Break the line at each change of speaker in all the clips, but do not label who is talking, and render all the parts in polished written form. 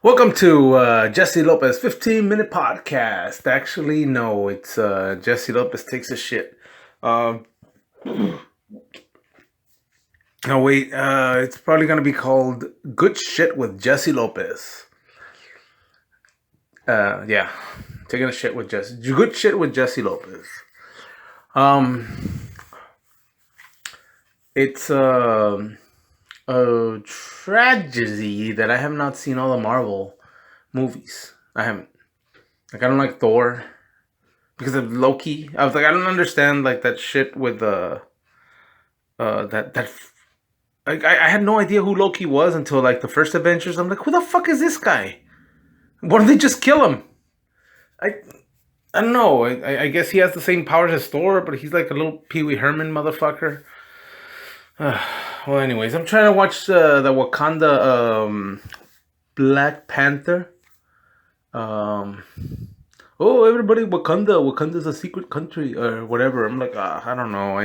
Welcome to Jesse Lopez 15-minute podcast. Actually, no, it's Jesse Lopez takes a shit. Um, no, wait, it's probably going to be called Good Shit with Jesse Lopez. Yeah, taking a shit with Jesse. Good shit with Jesse Lopez. Um, it's a tragedy that I have not seen all the Marvel movies. I haven't. Like, I don't like Thor because of Loki. I was like, I don't understand like that shit with that I had no idea who Loki was until like the first Avengers. I'm like, who the fuck is this guy? Why don't they just kill him? I I don't know. I guess he has the same powers as Thor, but he's like a little Pee Wee Herman motherfucker. Well, anyways, I'm trying to watch the Wakanda Black Panther. Um, oh, everybody, Wakanda's a secret country or whatever. I'm like, I don't know.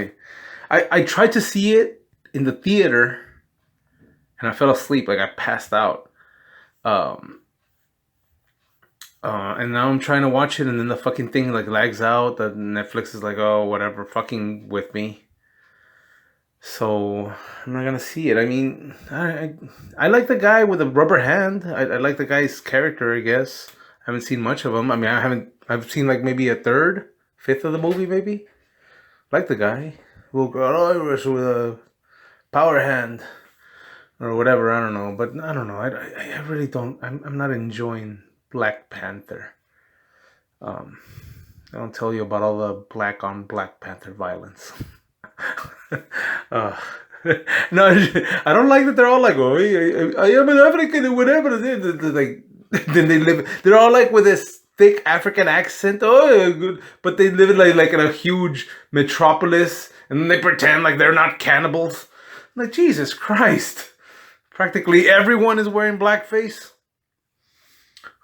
I tried to see it in the theater and I fell asleep. Like I passed out. Um, and now I'm trying to watch it, and then the fucking thing like lags out. The Netflix is like, oh, whatever, fucking with me. So I'm not gonna see it. I mean, I like the guy with the rubber hand. I like the guy's character. I guess I haven't seen much of him. I mean, I haven't. I've seen like maybe a third, fifth of the movie, maybe. Like the guy. We'll go Irish with a power hand or whatever. I don't know, but I don't know. I really don't. I'm not enjoying Black Panther. Um, I don't tell you about all the black on Black Panther violence. uh, no, I don't like that they're all like, oh, I am an African or whatever. They're like, then they live. They're all like with this thick African accent. Oh, good, but they live in like in a huge metropolis, and then they pretend like they're not cannibals. I'm like, Jesus Christ! Practically everyone is wearing blackface.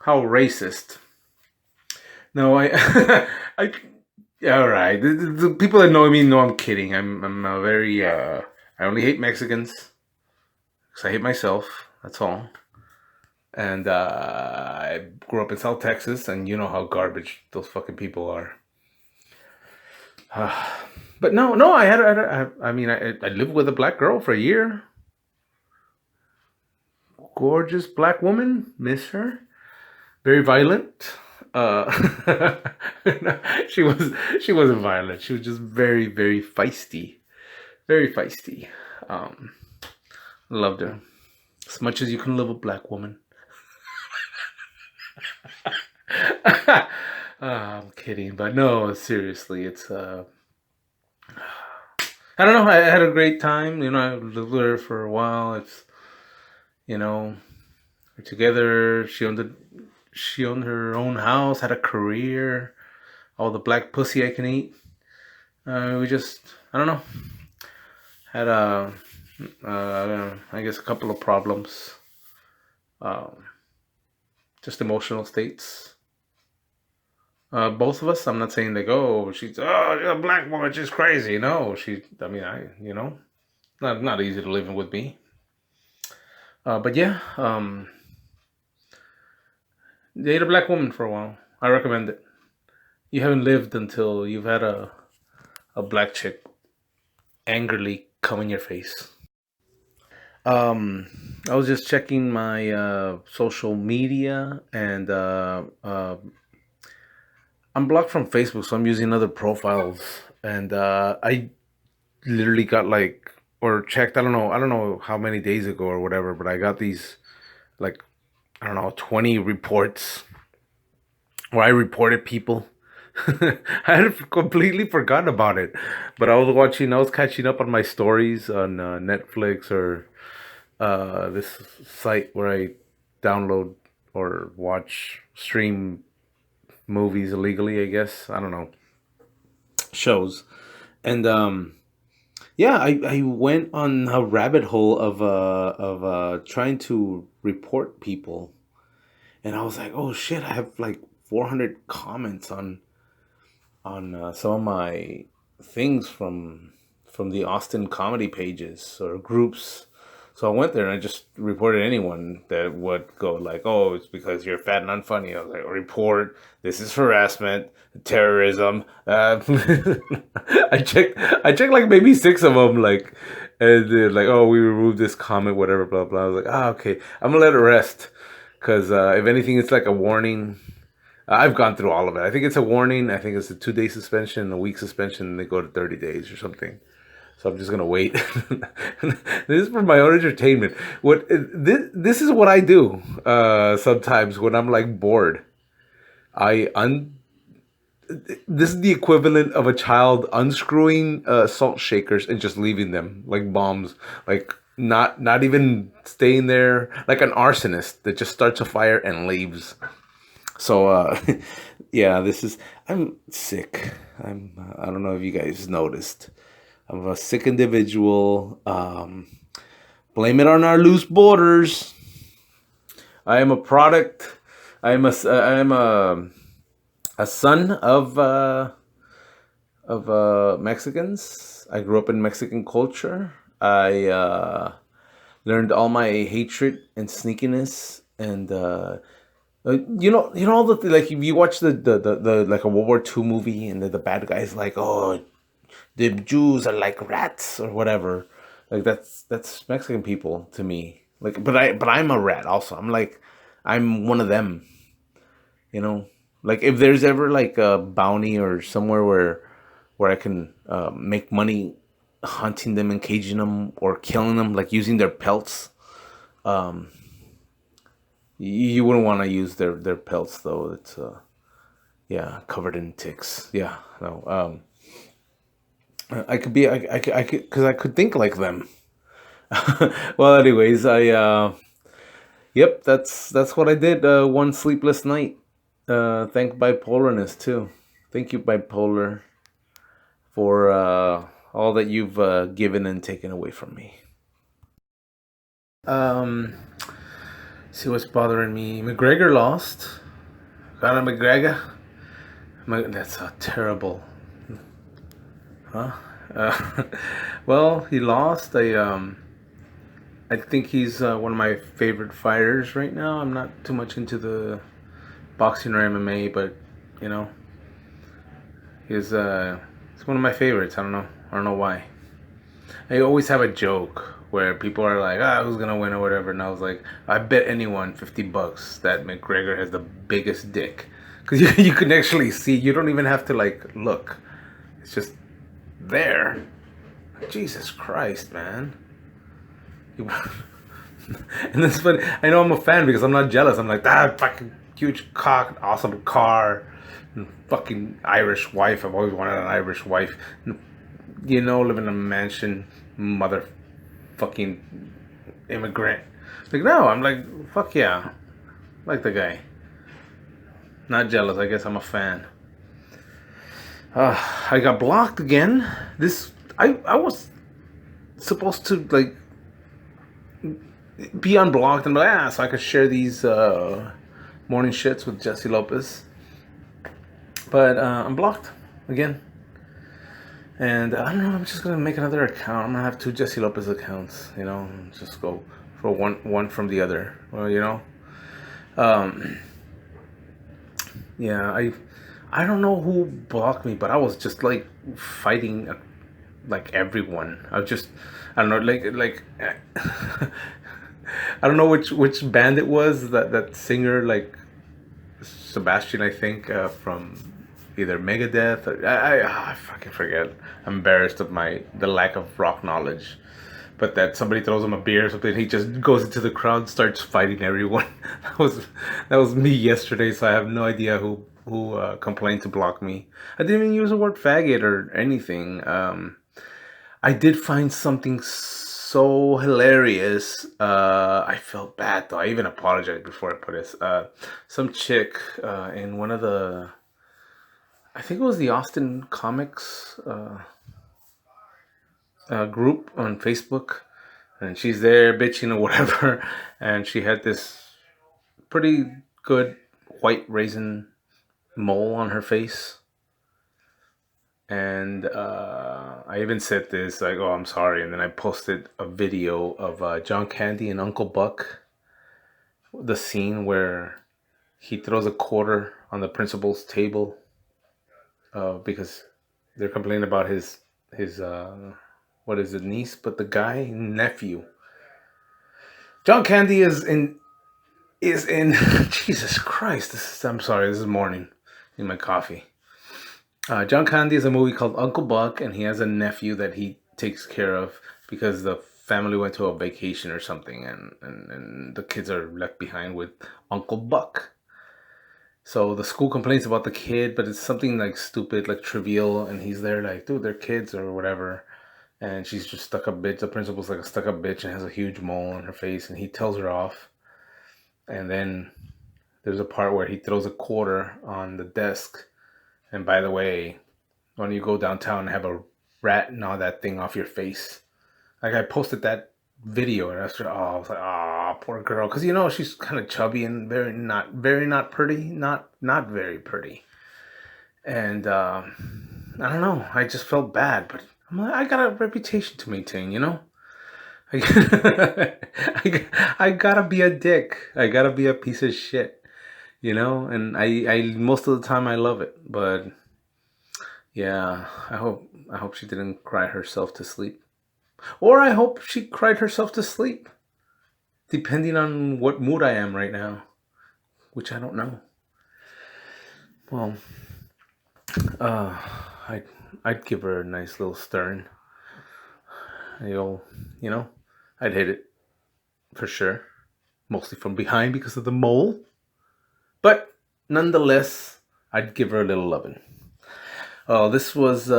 How racist! No, I, yeah, all right. The people that know me know I'm kidding. I'm a very I only hate Mexicans because I hate myself. That's all. And I grew up in South Texas, and you know how garbage those fucking people are. Uh, but no, I mean, I lived with a black girl for a year. Gorgeous black woman, miss her. Very violent. Uh, she was she wasn't violent. She was just very feisty, very feisty. Um, Loved her as much as you can love a black woman. I'm kidding, but no, seriously, it's I don't know. I had a great time. You know, I lived with her for a while. It's you know, we're together. She owned her own house, had a career, all the black pussy I can eat. We just I don't know, had I guess a couple of problems. Um, just emotional states. Both of us. I'm not saying like, oh, she's a black woman, she's crazy. No, she. I mean, not easy to live with me. But yeah, date a black woman for a while. I recommend it. You haven't lived until you've had a black chick angrily come in your face. I was just checking my social media, and I'm blocked from Facebook, so I'm using other profiles. And I literally got like, or checked. I don't know how many days ago or whatever, but I got these like, I don't know, 20 reports where I reported people. I had completely forgotten about it, but I was catching up on my stories on Netflix or this site where I download or watch stream movies illegally. I guess I don't know, shows, and yeah, I went on a rabbit hole of trying to report people, and I was like, oh shit, I have like 400 comments on some of my things from the Austin comedy pages or groups. So I went there and I just reported anyone that would go like, "Oh, it's because you're fat and unfunny." I was like, "Report. This is harassment, terrorism." I checked like maybe six of them, like, and they're like, "Oh, we removed this comment, whatever, blah blah." I was like, "Ah, okay. I'm gonna let it rest, because if anything, it's like a warning." I've gone through all of it. I think it's a warning. I think it's a 2 day suspension, a week suspension, and they go to 30 days or something. So I'm just gonna wait. This is for my own entertainment. This is what I do sometimes when I'm like bored. I un This is the equivalent of a child unscrewing salt shakers and just leaving them like bombs, like not even staying there, like an arsonist that just starts a fire and leaves. So yeah, this is I'm sick. I don't know if you guys noticed. I'm a sick individual. Blame it on our loose borders. I am a product. I am a son of Mexicans. I grew up in Mexican culture. I learned all my hatred and sneakiness and all like if you watch the like a World War II movie and the bad guys like, oh, the Jews are like rats or whatever. Like that's Mexican people to me. Like, but I'm a rat also. I'm one of them. You know, like if there's ever like a bounty or somewhere where I can make money hunting them and caging them or killing them, like using their pelts. Um, you wouldn't want to use their pelts though. It's yeah, covered in ticks. Yeah, no. I could be I could because I could think like them. Well, anyways, I yep, that's what I did. One sleepless night. Thank bipolarness too. Thank you, bipolar, for all that you've given and taken away from me. Um, see what's bothering me. McGregor lost. Conor McGregor. That's a terrible, huh? Uh, well, he lost. I think he's one of my favorite fighters right now. I'm not too much into the boxing or MMA, but you know, he's one of my favorites. I don't know why. I always have a joke where people are like, "Ah, who's gonna win or whatever," and I was like, "I bet anyone $50 that McGregor has the biggest dick," because you can actually see. You don't even have to like look. It's just there. Jesus Christ, man. You- and that's funny. I know I'm a fan because I'm not jealous. I'm like, that fucking huge cock, awesome car, and fucking Irish wife. I've always wanted an Irish wife. Live in a mansion, motherfucking immigrant. Like, no, I'm like, fuck yeah. Like the guy. Not jealous. I guess I'm a fan. I got blocked again. I was supposed to like be unblocked and so I could share these morning shits with Jesse Lopez. But I'm blocked again. And I don't know, I'm just gonna make another account. I'm gonna have two Jesse Lopez accounts, just go for one from the other. Well, Um yeah, I don't know who blocked me, but I was just like fighting like everyone. I don't know, like I don't know which band it was that singer like Sebastian, I think, from either Megadeth or I fucking forget. I'm embarrassed of the lack of rock knowledge. But that somebody throws him a beer or something, he just goes into the crowd, starts fighting everyone. That was me yesterday, so I have no idea who complained to block me. I didn't even use the word faggot or anything. I did find something so hilarious. I felt bad though. I even apologized before I put it. Some chick in one of I think it was the Austin Comics group on Facebook, and she's there bitching or whatever, and she had this pretty good white raisin mole on her face, and I even said this like, "Oh, I'm sorry," and then I posted a video of John Candy and Uncle Buck, the scene where he throws a quarter on the principal's table because they're complaining about his what is it, niece, but the guy nephew. John Candy is in Jesus Christ. I'm sorry. This is morning. In my coffee. John Candy is a movie called Uncle Buck, and he has a nephew that he takes care of because the family went to a vacation or something, and the kids are left behind with Uncle Buck. So the school complains about the kid, but it's something like stupid, like trivial, and he's there like, dude, they're kids or whatever. And she's just stuck up bitch. The principal's like a stuck up bitch and has a huge mole on her face, and he tells her off. And then there's a part where he throws a quarter on the desk. And by the way, when you go downtown and have a rat gnaw that thing off your face. Like I posted that video and I was like, oh, poor girl. Because, she's kind of chubby and very not pretty. Not very pretty. And I don't know. I just felt bad. But I'm like, I got a reputation to maintain, I gotta be a dick. I gotta be a piece of shit, And I most of the time I love it, but yeah, I hope she didn't cry herself to sleep, or I hope she cried herself to sleep, depending on what mood I am right now, which I don't know. Well, uh, I I'd give her a nice little stern. You'll, I'd hit it for sure, mostly from behind because of the mole. But nonetheless, I'd give her a little loving. Oh, this was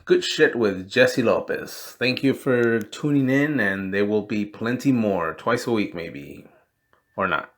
good shit with Jesse Lopez. Thank you for tuning in, and there will be plenty more, twice a week maybe, or not.